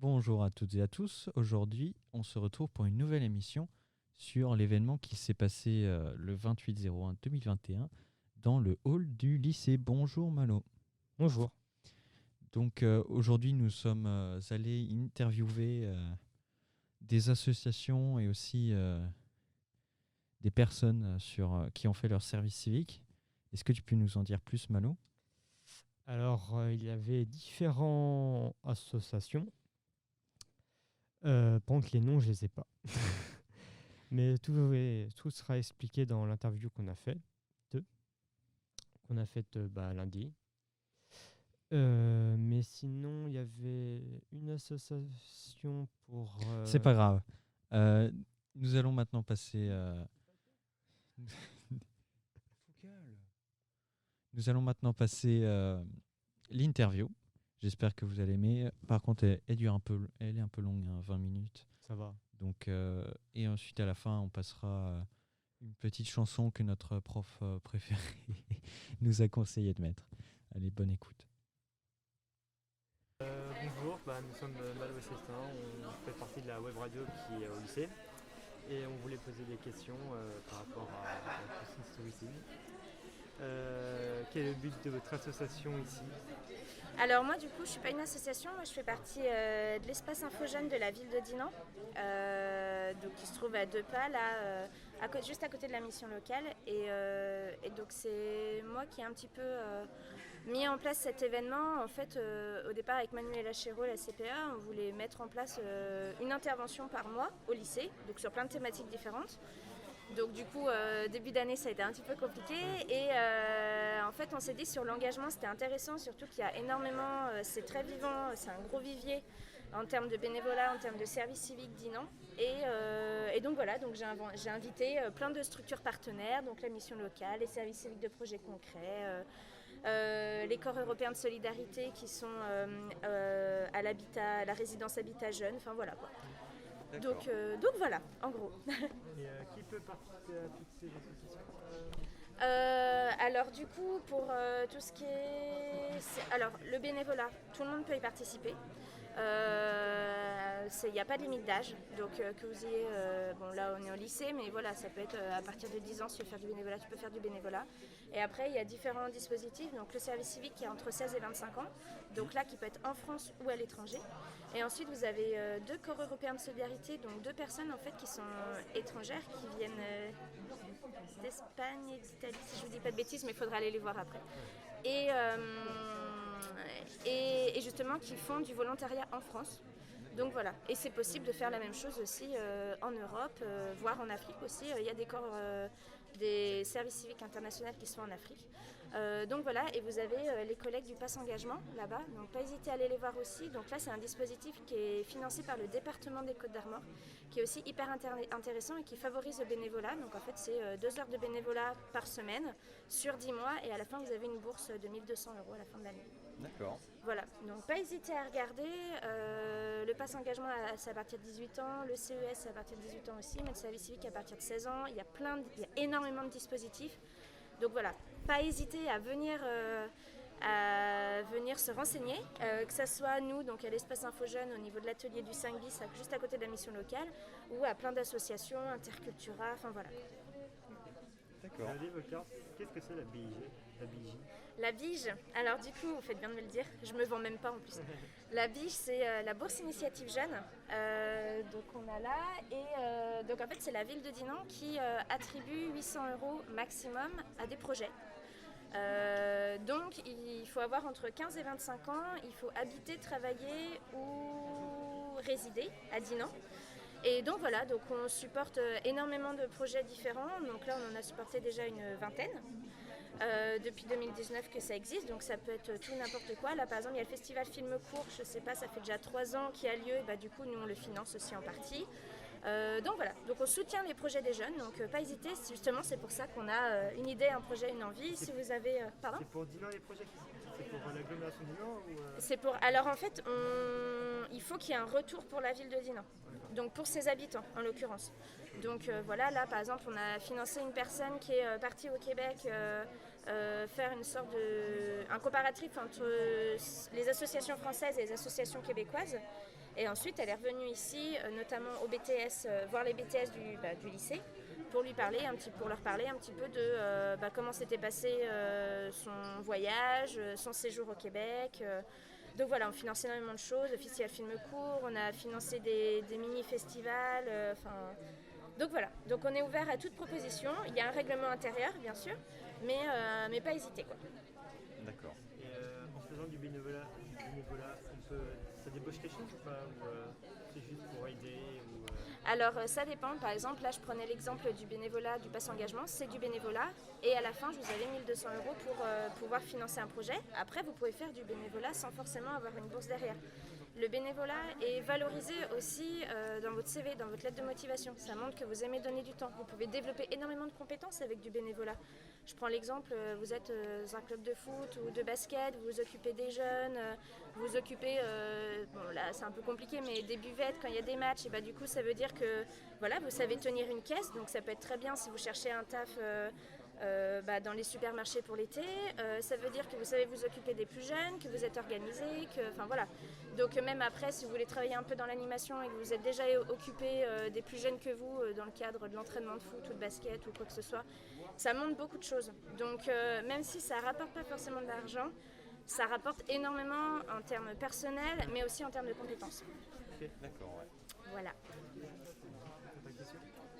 Bonjour à toutes et à tous. Aujourd'hui, on se retrouve pour une nouvelle émission sur l'événement qui s'est passé le 28/01/2021 dans le hall du lycée. Bonjour Malo. Bonjour. Donc aujourd'hui, nous sommes allés interviewer des associations et aussi des personnes qui ont fait leur service civique. Est-ce que tu peux nous en dire plus, Malo? Alors, il y avait différentes associations. Par contre, les noms, je les ai pas. Mais tout sera expliqué dans l'interview qu'on a faite lundi. Mais sinon, il y avait une association pour... C'est pas grave. Euh, Nous allons maintenant passer... Nous allons maintenant passer l'interview. J'espère que vous allez aimer. Par contre, elle est un peu longue, hein, 20 minutes. Ça va. Donc, et ensuite, à la fin, on passera une petite chanson que notre prof préféré nous a conseillé de mettre. Allez, bonne écoute. Bonjour, nous sommes Malo et Célestin, on fait partie de la web radio qui est au lycée et on voulait poser des questions par rapport à Christine Storyteam. Quel est le but de votre association ici? Alors moi du coup je suis pas une association, moi je fais partie de l'espace infogène de la ville de Dinan, donc qui se trouve à 2 pas là, juste à côté de la mission locale et donc c'est moi qui ai un petit peu mis en place cet événement. En fait au départ avec Manuela Chéreau, la CPA, on voulait mettre en place une intervention par mois au lycée, donc sur plein de thématiques différentes. Donc du coup, début d'année, ça a été un petit peu compliqué. Et en fait, on s'est dit sur l'engagement, c'était intéressant, surtout qu'il y a énormément, c'est très vivant, c'est un gros vivier en termes de bénévolat, en termes de service civique Dinan. Et donc voilà, donc j'ai invité plein de structures partenaires, donc la mission locale, les services civiques de projets concrets, les corps européens de solidarité qui sont à l'habitat, à la résidence Habitat Jeune, enfin voilà quoi. Donc voilà, en gros. Et qui peut participer à toutes ces associations? Alors du coup, pour tout ce qui est... Alors, le bénévolat, tout le monde peut y participer. Il n'y a pas de limite d'âge, donc que vous ayez... bon là on est au lycée, mais voilà, ça peut être à partir de 10 ans, si tu veux faire du bénévolat, tu peux faire du bénévolat. Et après, il y a différents dispositifs, donc le service civique qui est entre 16 et 25 ans, donc là qui peut être en France ou à l'étranger. Et ensuite, vous avez 2 corps européens de solidarité, donc 2 personnes en fait qui sont étrangères, qui viennent d'Espagne et d'Italie, si je vous dis pas de bêtises, mais il faudra aller les voir après. Et, et justement qui font du volontariat en France. Donc voilà, et c'est possible de faire la même chose aussi en Europe, voire en Afrique aussi. Il y a des corps, des services civiques internationaux qui sont en Afrique. Donc voilà, et vous avez les collègues du Pass Engagement là-bas, donc pas hésiter à aller les voir aussi. Donc là, c'est un dispositif qui est financé par le département des Côtes-d'Armor, qui est aussi hyper intéressant et qui favorise le bénévolat. Donc en fait, c'est 2 heures de bénévolat par semaine sur 10 mois, et à la fin, vous avez une bourse de 1 200 € à la fin de l'année. D'accord. Voilà, donc pas hésiter à regarder. Le pass engagement, c'est à partir de 18 ans, le CES, c'est à partir de 18 ans aussi, mais le service civique à partir de 16 ans. Il y a énormément de dispositifs. Donc voilà, pas hésiter à venir se renseigner, que ce soit nous, donc à l'espace Info Jeune au niveau de l'atelier du 5 bis, juste à côté de la mission locale, ou à plein d'associations, Intercultura, enfin voilà. D'accord. Regardez vos cartes, qu'est-ce que c'est la BIG? La BIGE, alors du coup, vous faites bien de me le dire, je me vends même pas en plus. La BIGE, c'est la bourse initiative jeune, donc on a là, et donc en fait c'est la ville de Dinan qui attribue 800 € maximum à des projets. Donc il faut avoir entre 15 et 25 ans, il faut habiter, travailler ou résider à Dinan. Et donc voilà, donc on supporte énormément de projets différents, donc là on en a supporté déjà une vingtaine. Depuis 2019 que ça existe, donc ça peut être tout n'importe quoi. Là par exemple il y a le festival film court, je sais pas, ça fait déjà 3 ans qu'il a lieu, et bah, du coup nous on le finance aussi en partie. Donc voilà, donc on soutient les projets des jeunes, donc pas hésiter, justement c'est pour ça qu'on a une idée, un projet, une envie. Si vous avez... pardon? C'est pour Dinan les projets? C'est pour l'agglomération de Dinan ou C'est pour... Alors en fait, il faut qu'il y ait un retour pour la ville de Dinan, donc pour ses habitants en l'occurrence. Donc voilà, là par exemple on a financé une personne qui est partie au Québec faire un comparatif entre les associations françaises et les associations québécoises. Et ensuite, elle est revenue ici, notamment au BTS, voir les BTS du lycée, pour leur parler un petit peu de comment s'était passé son voyage, son séjour au Québec. Donc voilà, on finance énormément de choses, le festival Film Court, on a financé des mini-festivals, donc voilà, donc on est ouvert à toute proposition. Il y a un règlement intérieur, bien sûr, mais pas hésiter, quoi. D'accord. Et en faisant du bénévolat, ça débauche quelque chose ou pas, ou c'est juste pour aider Alors ça dépend, par exemple là je prenais l'exemple du bénévolat, du pass engagement, c'est du bénévolat et à la fin je vous avais 1 200 € pour pouvoir financer un projet. Après vous pouvez faire du bénévolat sans forcément avoir une bourse derrière. Le bénévolat est valorisé aussi dans votre CV, dans votre lettre de motivation. Ça montre que vous aimez donner du temps. Vous pouvez développer énormément de compétences avec du bénévolat. Je prends l'exemple, vous êtes dans un club de foot ou de basket, vous vous occupez des jeunes, vous vous occupez, bon là c'est un peu compliqué, mais des buvettes quand il y a des matchs. Et bah, du coup ça veut dire que voilà, vous savez tenir une caisse, donc ça peut être très bien si vous cherchez un taf dans les supermarchés pour l'été. Ça veut dire que vous savez vous occuper des plus jeunes, que vous êtes organisé, enfin voilà. Donc même après, si vous voulez travailler un peu dans l'animation et que vous êtes déjà occupé des plus jeunes que vous dans le cadre de l'entraînement de foot ou de basket ou quoi que ce soit, ça montre beaucoup de choses. Donc même si ça ne rapporte pas forcément de l'argent, ça rapporte énormément en termes personnels, mais aussi en termes de compétences. Ok, d'accord, ouais. Voilà.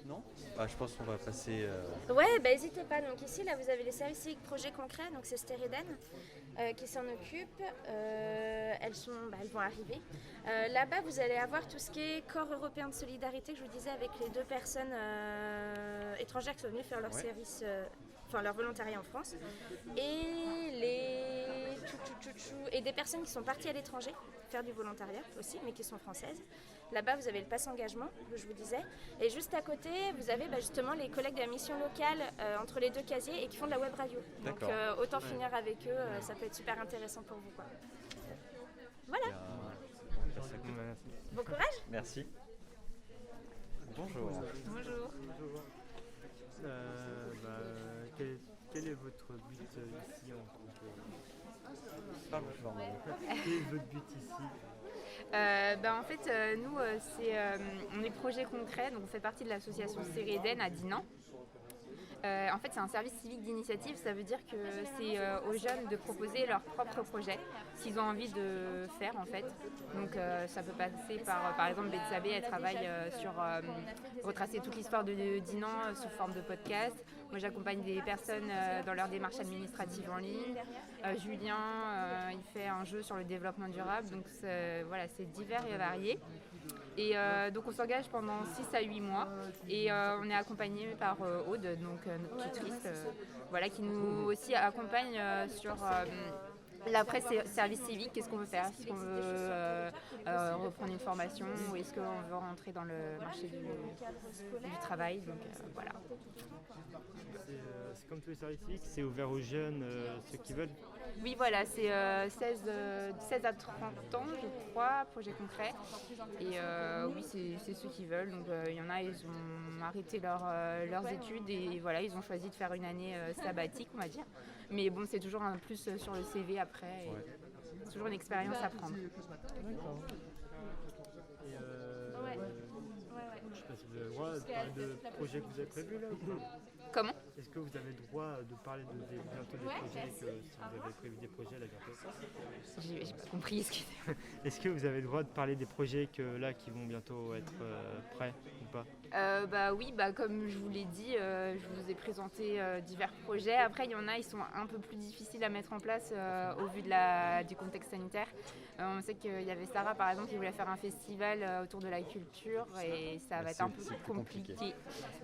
Non ? Je pense qu'on va passer... Ouais, n'hésitez pas. Donc ici, là, vous avez les services civiques projets concrets. Donc c'est Stériden qui s'en occupe. Elles vont arriver. Là-bas, vous allez avoir tout ce qui est corps européen de solidarité, que je vous disais, avec les 2 personnes étrangères qui sont venues faire leur service, leur volontariat en France. Et des personnes qui sont parties à l'étranger faire du volontariat aussi, mais qui sont françaises. Là-bas, vous avez le pass engagement, que je vous disais. Et juste à côté, vous avez justement les collègues de la mission locale entre les 2 casiers et qui font de la web radio. Donc autant finir avec eux, ça peut être super intéressant pour vous, quoi. Voilà. Bon courage. Merci. Bonjour. Bonjour. Quel est votre but ici en tant que... Quel est votre but ici ? En fait, nous, on est projet concret, donc on fait partie de l'association Stériden à Dinan. En fait, c'est un service civique d'initiative, ça veut dire que c'est aux jeunes de proposer leur propre projet, ce qu'ils ont envie de faire en fait. Donc ça peut passer par exemple, Betsabé, elle travaille sur retracer toute l'histoire de Dinan sous forme de podcast. Moi, j'accompagne des personnes dans leur démarche administrative en ligne. Julien, il fait un jeu sur le développement durable, donc c'est divers et varié. Et donc on s'engage pendant 6 à 8 mois et on est accompagné par Aude, donc notre tutrice, qui nous aussi accompagne sur l'après-service civique. Qu'est-ce qu'on veut faire? Est-ce qu'on veut reprendre une formation ou est-ce qu'on veut rentrer dans le marché du travail? Donc voilà. C'est comme tous les services civiques, c'est ouvert aux jeunes, ceux qui veulent. Oui, voilà, c'est 16 à 30 ans, je crois, projet concret. Et oui, c'est ceux qui veulent. Donc il y en a, ils ont arrêté leurs études et voilà, ils ont choisi de faire une année sabbatique, on va dire. Mais bon, c'est toujours un plus sur le CV après. Et c'est toujours une expérience à prendre. D'accord. Et je sais pas si vous avez le droit de parler de projets que vous avez prévus là ou pas? Comment? Est-ce que vous avez le droit de parler bientôt des projets, si vous avez prévu des projets là bientôt? J'ai pas compris ce qu'il y a. Est-ce que vous avez le droit de parler des projets qui vont bientôt être prêts ou pas? Oui, comme je vous l'ai dit, je vous ai présenté divers projets. Après, il y en a, ils sont un peu plus difficiles à mettre en place au vu du contexte sanitaire. On sait qu'il y avait Sarah, par exemple, qui voulait faire un festival autour de la culture et ça va être un peu compliqué.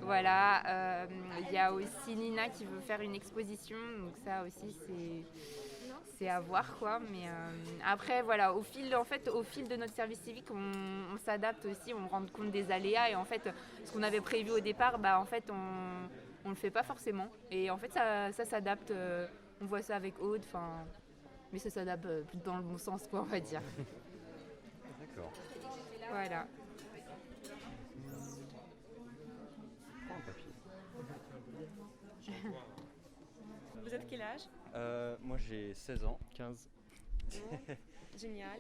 Voilà. Il y a aussi Nina qui veut faire une exposition, donc ça aussi c'est à voir quoi. Mais après voilà, au fil de notre service civique, on s'adapte aussi, on rend compte des aléas et en fait ce qu'on avait prévu au départ, en fait on le fait pas forcément et en fait ça s'adapte. On voit ça avec Aude, mais ça s'adapte plus dans le bon sens quoi, on va dire. D'accord. Voilà. Vous êtes quelle âge? Moi j'ai 16 ans. 15. Génial.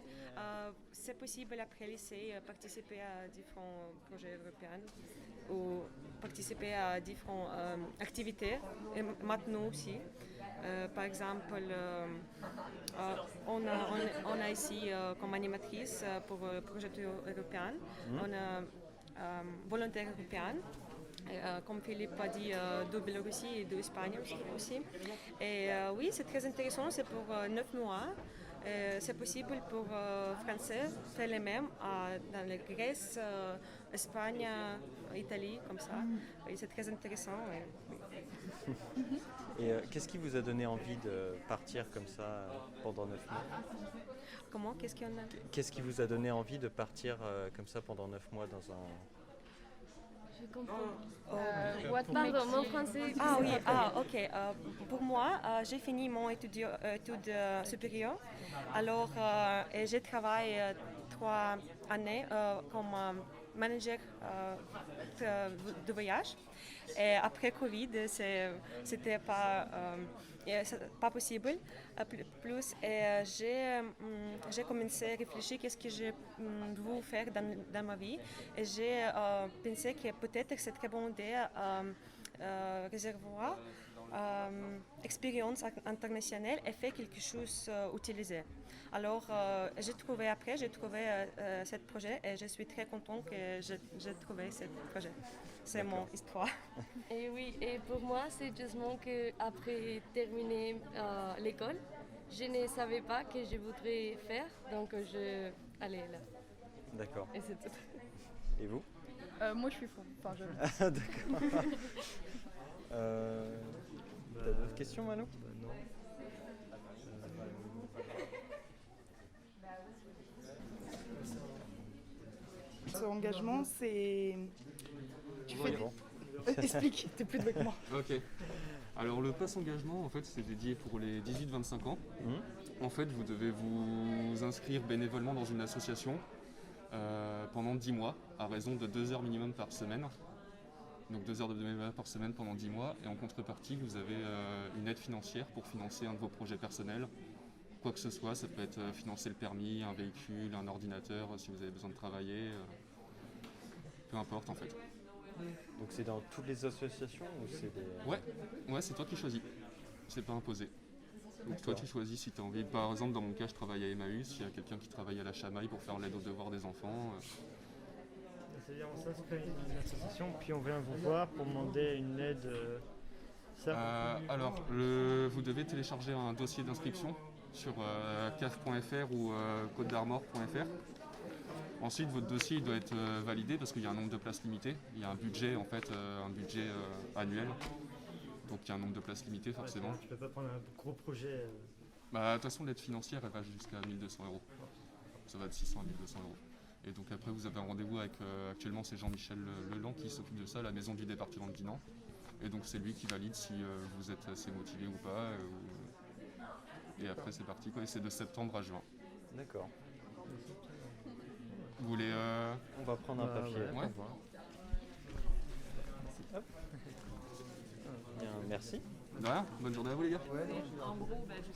C'est possible après lycée participer à différents projets européens ou participer à différentes activités, et maintenant aussi. Par exemple, on a ici comme animatrice pour le projet européen, on a volontaire européen. Comme Philippe a dit, de Biélorussie et d'Espagne aussi. Et oui, c'est très intéressant, c'est pour 9 mois. C'est possible pour Français faire les mêmes dans la Grèce, Espagne, Italie, comme ça. Et c'est très intéressant. Et qu'est-ce qui vous a donné envie de partir comme ça pendant 9 mois? Comment? Qu'est-ce qu'on a? Qu'est-ce qui vous a donné envie de partir comme ça pendant 9 mois dans un... Je comprends. Pardon, Mon français. Ah oui, ok. Pour moi, j'ai fini mon études supérieures. Alors, j'ai travaillé 3 années comme manager de voyage. Et après Covid, c'était pas possible. Plus, j'ai commencé à réfléchir qu'est-ce que je veux faire dans ma vie. Et j'ai pensé que peut-être c'est très bonne idée réservoir expérience internationale et faire quelque chose utilisé. Alors, j'ai trouvé ce projet et je suis très contente que j'ai trouvé ce projet. C'est mon histoire. Et oui, et pour moi, c'est justement qu'après terminer l'école, je ne savais pas que je voudrais faire, donc je allais là. D'accord. Et c'est tout. Et vous? Moi je suis fou. Enfin, D'accord. T'as d'autres questions, Manu? Non. Ce engagement, c'est. Tu fais bon. Explique, t'es plus avec moi. Ok. Alors le pass engagement, en fait, c'est dédié pour les 18-25 ans. En fait, vous devez vous inscrire bénévolement dans une association pendant 10 mois, à raison de 2 heures minimum par semaine. Donc 2 heures de bénévolat par semaine pendant 10 mois. Et en contrepartie, vous avez une aide financière pour financer un de vos projets personnels. Quoi que ce soit, ça peut être financer le permis, un véhicule, un ordinateur, si vous avez besoin de travailler. Peu importe en fait. Donc c'est dans toutes les associations ou c'est des... Ouais, c'est toi qui choisis. C'est pas imposé. Donc toi tu choisis si tu as envie. Par exemple, dans mon cas, je travaille à Emmaüs. Il y a quelqu'un qui travaille à la Chamaille pour faire l'aide aux devoirs des enfants. C'est-à-dire on s'inscrit dans une association, puis on vient vous voir pour demander une aide. Alors, vous devez télécharger un dossier d'inscription sur caf.fr ou côte-d'armor.fr. Ensuite, votre dossier il doit être validé parce qu'il y a un nombre de places limité. Il y a un budget, en fait, annuel. Donc il y a un nombre de places limité, forcément. Tu peux pas prendre un gros projet. De toute façon, l'aide financière, elle va jusqu'à 1 200 €. Ça va de 600 à 1 200 €. Et donc après, vous avez un rendez-vous avec, actuellement, c'est Jean-Michel Leland qui s'occupe de ça, à la maison du département de Dinan. Et donc c'est lui qui valide si vous êtes assez motivé ou pas. Et après, c'est parti, quoi. Et c'est de septembre à juin. D'accord. Vous voulez... On va prendre un papier. Ouais. Hop. Bien, merci. De rien, bonne journée à vous les gars.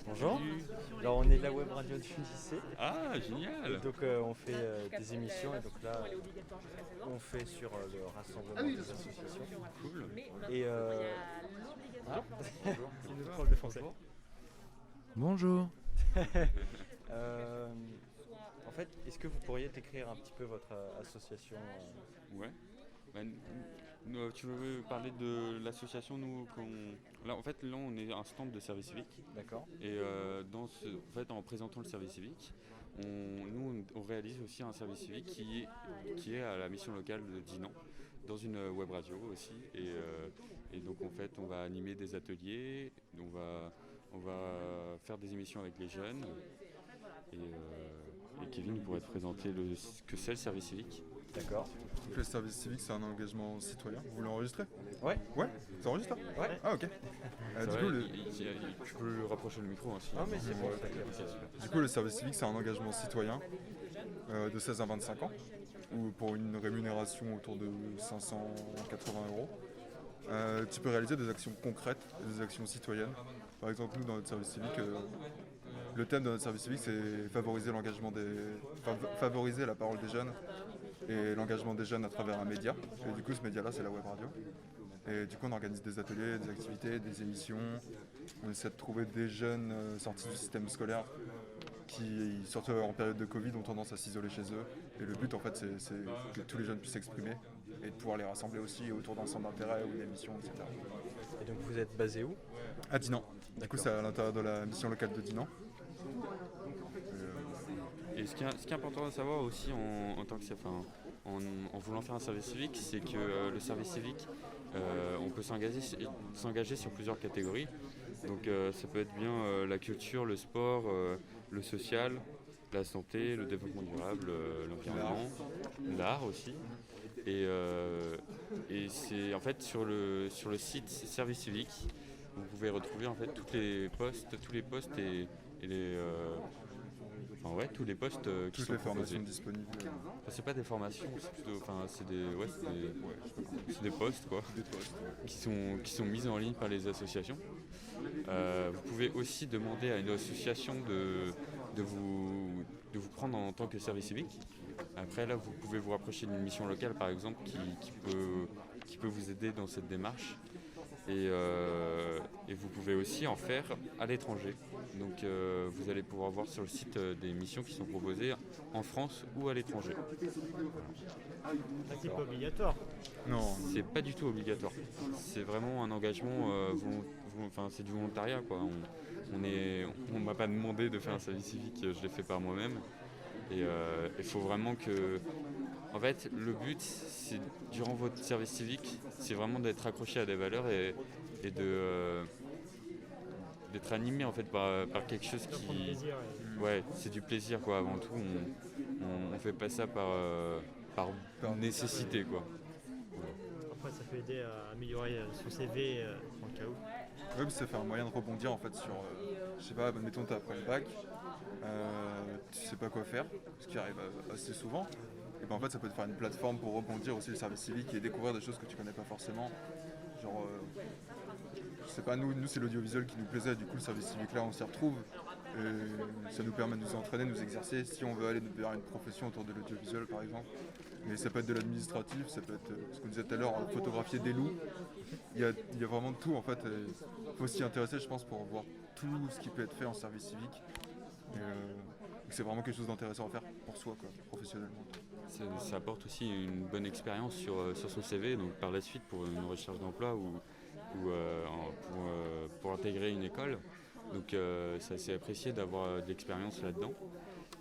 Bonjour. Alors on est la web radio du lycée. Ah, génial. Et donc on fait des émissions et donc là on fait sur le rassemblement des associations. Cool. Et C'est le prof de français. Bonjour. En fait, est-ce que vous pourriez décrire un petit peu votre association Ouais. Tu veux parler de l'association là, en fait, on est un stand de service civique. D'accord. Et en présentant le service civique, on réalise aussi un service civique qui est à la mission locale de Dinan, dans une web radio aussi. Et donc, en fait, on va animer des ateliers, on va faire des émissions avec les jeunes. Et Kevin pourrait te présenter que c'est le service civique. D'accord. Donc le service civique, c'est un engagement citoyen. Vous voulez enregistrer? Ouais. Ouais, ça enregistre là? Ouais. Ah ok. Tu peux rapprocher le micro aussi. Ah mais c'est bon. Du coup, le service civique, c'est un engagement citoyen de 16 à 25 ans, ou pour une rémunération autour de 580 €. Tu peux réaliser des actions concrètes, des actions citoyennes, Par exemple, nous, dans notre service civique, le thème de notre service civique, c'est favoriser favoriser la parole des jeunes et l'engagement des jeunes à travers un média. Et du coup, ce média-là, c'est la web radio. Et du coup, on organise des ateliers, des activités, des émissions. On essaie de trouver des jeunes sortis du système scolaire qui, surtout en période de Covid, ont tendance à s'isoler chez eux. Et le but, en fait, c'est que tous les jeunes puissent s'exprimer et de pouvoir les rassembler aussi autour d'un centre d'intérêt ou d'émissions, etc. Et donc vous êtes basé où? À Dinan. Du coup, c'est à l'intérieur de la mission locale de Dinan. Et ce qui est important à savoir aussi en tant que en voulant faire un service civique, c'est que le service civique, on peut s'engager sur plusieurs catégories. Donc ça peut être bien la culture, le sport, le social, la santé, le développement durable, l'environnement, l'art aussi. Et c'est en fait sur le site service civique, vous pouvez retrouver en fait tous les postes et les tous les postes qui sont toutes les proposés. formations disponibles. Enfin, c'est pas des formations, c'est plutôt, c'est des postes quoi, qui sont mis en ligne par les associations. Vous pouvez aussi demander à une association de vous prendre en tant que service civique. Après là, vous pouvez vous rapprocher d'une mission locale par exemple qui peut vous aider dans cette démarche. Et vous pouvez aussi en faire à l'étranger. Donc vous allez pouvoir voir sur le site des missions qui sont proposées en France ou à l'étranger. C'est pas obligatoire. Non. C'est pas du tout obligatoire. C'est vraiment un engagement, c'est du volontariat quoi. On m'a pas demandé de faire un service civique, je l'ai fait par moi-même. Et il faut vraiment que... En fait, le but, c'est, durant votre service civique, c'est vraiment d'être accroché à des valeurs et d'être animé en fait par quelque chose qui... Plaisir, ouais, c'est du plaisir quoi. Avant tout, on fait pas ça par nécessité quoi. Après, ça peut aider à améliorer son CV dans le cas où. Oui, mais ça fait un moyen de rebondir en fait sur, je sais pas, mettons t'as après le bac, tu sais pas quoi faire, ce qui arrive assez souvent. Et ben en fait ça peut te faire une plateforme pour rebondir aussi le service civique et découvrir des choses que tu connais pas forcément. Genre, je sais pas, nous c'est l'audiovisuel qui nous plaisait, du coup le service civique là on s'y retrouve. Et ça nous permet de nous entraîner, de nous exercer si on veut aller vers une profession autour de l'audiovisuel par exemple. Mais ça peut être de l'administratif, ça peut être ce qu'on disait tout à l'heure, photographier des loups. Il y a vraiment de tout en fait. Il faut s'y intéresser je pense pour voir tout ce qui peut être fait en service civique. Et c'est vraiment quelque chose d'intéressant à faire pour soi quoi, professionnellement. Ça apporte aussi une bonne expérience sur son CV, donc par la suite pour une recherche d'emploi ou pour intégrer une école. Donc c'est assez apprécié d'avoir de l'expérience là-dedans.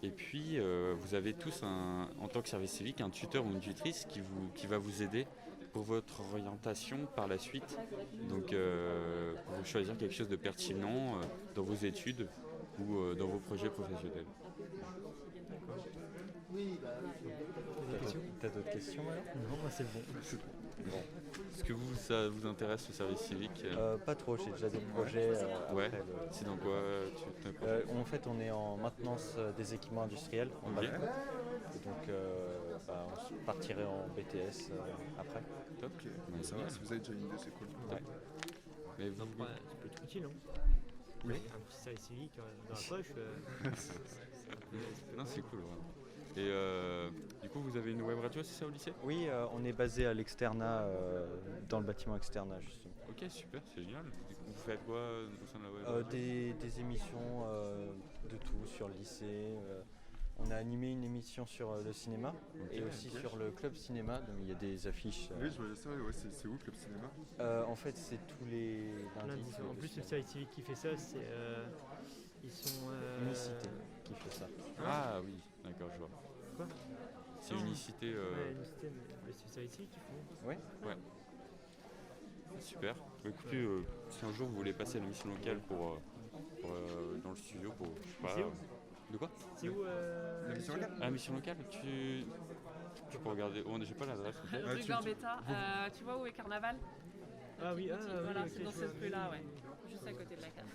Et puis vous avez tous en tant que service civique un tuteur ou une tutrice qui va vous aider pour votre orientation par la suite. Donc pour choisir quelque chose de pertinent dans vos études ou dans vos projets professionnels. T'as d'autres questions alors? Non, moi c'est bon. Bon. Est-ce que ça vous intéresse le service civique? Pas trop, j'ai déjà des projets. Ouais, après c'est dans quoi en fait, on est en maintenance des équipements industriels en bac. Et donc, on partirait en BTS après. Top. Donc ça va, si vous avez déjà une idée, c'est cool. Ouais. Mais Ça peut être utile, non? Oui. Un petit service civique dans la poche. Non, c'est cool. Ouais. Et du coup, vous avez une web radio, c'est ça, au lycée? Oui, on est basé à l'externat, dans le bâtiment externat justement. Ok, super, c'est génial. Vous faites quoi au sein de la web radio? Des émissions de tout sur le lycée. On a animé une émission sur le cinéma et aussi sur le club cinéma, donc il y a des affiches. Oui, je voyais ça, ouais, c'est où Club Cinéma? En fait, c'est tous les lundis. En plus, le service civique qui fait ça, c'est. Ils sont. Unicité qui fait ça. Ah oui, d'accord, je vois. Quoi? C'est Unicité. Ouais, Unicité, mais c'est le service civique qu'ils font. Oui. Ouais. Super. Écoutez, si un jour vous voulez passer à la mission locale pour dans le studio pour, je sais pas. C'est où? De quoi? C'est où La mission locale? Ah, mission locale, tu peux regarder. Oh, j'ai pas l'adresse. Rue Gambetta, tu vois où est Carnaval? Ah oui, voilà, oui, c'est dans cette rue-là, ouais. Juste à côté de la cave.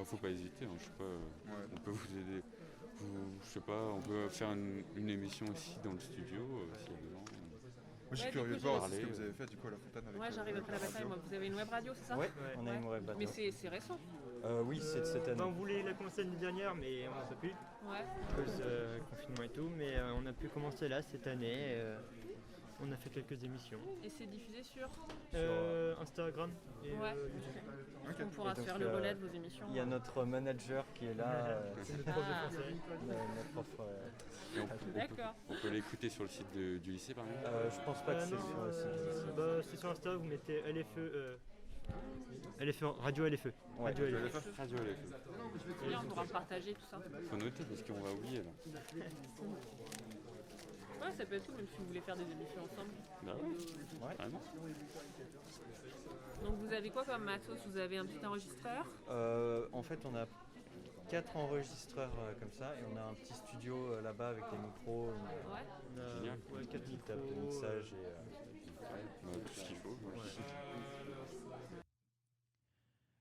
Faut pas hésiter, hein, je sais pas. On peut vous aider. Je sais pas, on peut faire une émission aussi dans le studio s'il y a besoin. je suis Ouais, curieux du de coup, voir j'ai- aussi ce que vous avez fait du coup à la fontaine avec Ouais, j'arrive après la bataille. Moi, vous avez une web radio, c'est ça? Ouais, on a une web radio. Mais c'est récent. Oui, c'est de cette année. On voulait la commencer l'année dernière, mais on n'en peut plus, Ouais. à cause confinement et tout. Mais on a pu commencer là cette année. On a fait quelques émissions. Et c'est diffusé sur. Instagram et Ouais. YouTube. On pourra Et donc, faire le relais de vos émissions. Il y a notre manager qui est là. C'est notre prof de Ah. français. notre prof. Et on peut- D'accord. On peut l'écouter sur le site du lycée par exemple. Je pense pas que c'est Non, sur le site. c'est sur Insta, vous mettez LFE, Radio LFE. Ouais, Radio Radio LFE. LFE. Radio LFE. C'est bien, on pourra partager tout ça. Faut noter parce qu'on va oublier là. Ouais, ça peut être cool, même si vous voulez faire des émissions ensemble. Bah ouais. Ah non. Donc vous avez quoi comme matos? Vous avez un petit enregistreur? En fait, on a 4 enregistreurs comme ça et on a un petit studio là-bas avec des micros, Ouais. On a Génial. quatre une table de micros, mixage On a tout ce qu'il faut.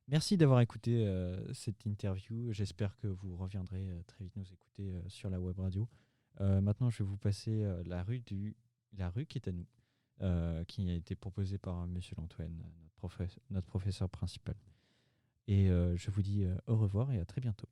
Merci d'avoir écouté cette interview. J'espère que vous reviendrez très vite nous écouter sur la web radio. Maintenant, je vais vous passer la rue qui est à nous, qui a été proposée par Monsieur Lantoine, notre professeur principal. Et je vous dis au revoir et à très bientôt.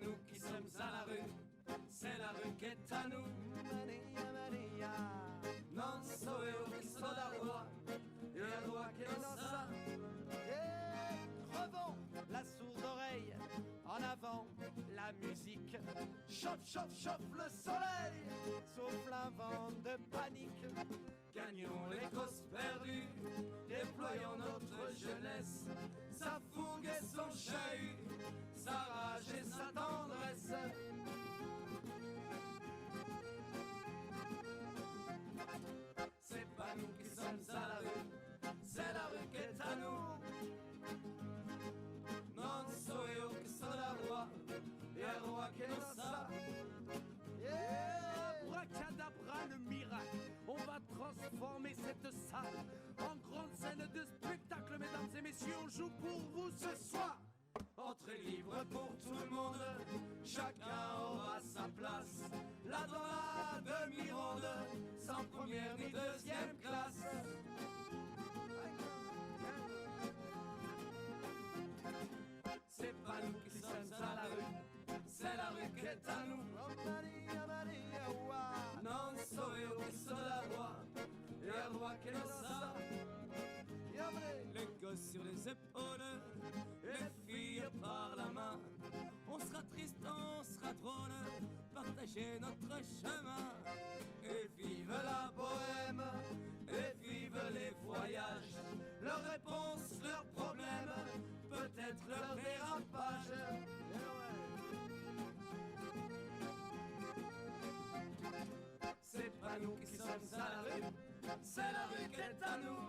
Nous qui sommes à la rue, c'est la rue qui est à nous. Maria, Maria, non so io che sono la roi, et la roi che non sa. Crevons la sourde oreille, en avant la musique. Chauffe, chauffe, chauffe le soleil, souffle un vent de panique. Gagnons les causes perdues, déployons notre jeunesse, sa fougue et son chahut, sa rage et sa tendresse. C'est pas nous qui sommes à la rue, c'est la rue qui est à nous. Non so io che sono la roi, et un roi che non sa. Abracadabra le miracle, on va transformer cette salle en grande scène de spectacle. Mesdames et messieurs, on joue pour vous ce soir. Entrée libre pour tout le monde, chacun aura sa place. Là dans la demi-ronde, sans première ni deuxième classe. C'est pas nous qui sommes à la rue, c'est la rue qui est à nous. Maria, Maria, wow. Non so io che sono la roi, et la roi che non sa. Les gosses sur les épaules, les filles par la main. On sera triste, on sera drôle, partager notre chemin. Et vive la bohème, et vive les voyages. Leurs réponses, leurs problèmes, peut-être leur dérapage. C'est pas nous qui sommes à la rue, c'est la rue qui est à nous.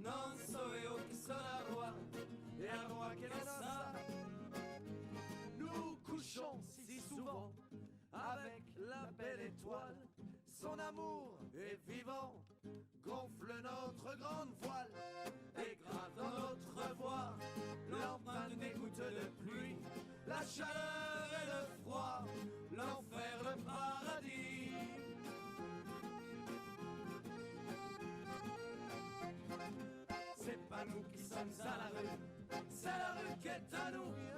Non so io che sono la roi, et un roi che non sa. Nous couchons si souvent avec la belle étoile. Son amour est vivant, gonfle notre grande voile, et grave dans notre voix l'empreinte des gouttes de pluie, la chaleur et le froid, l'enfer, le paradis. sommes à la rue, c'est la rue qui est à nous.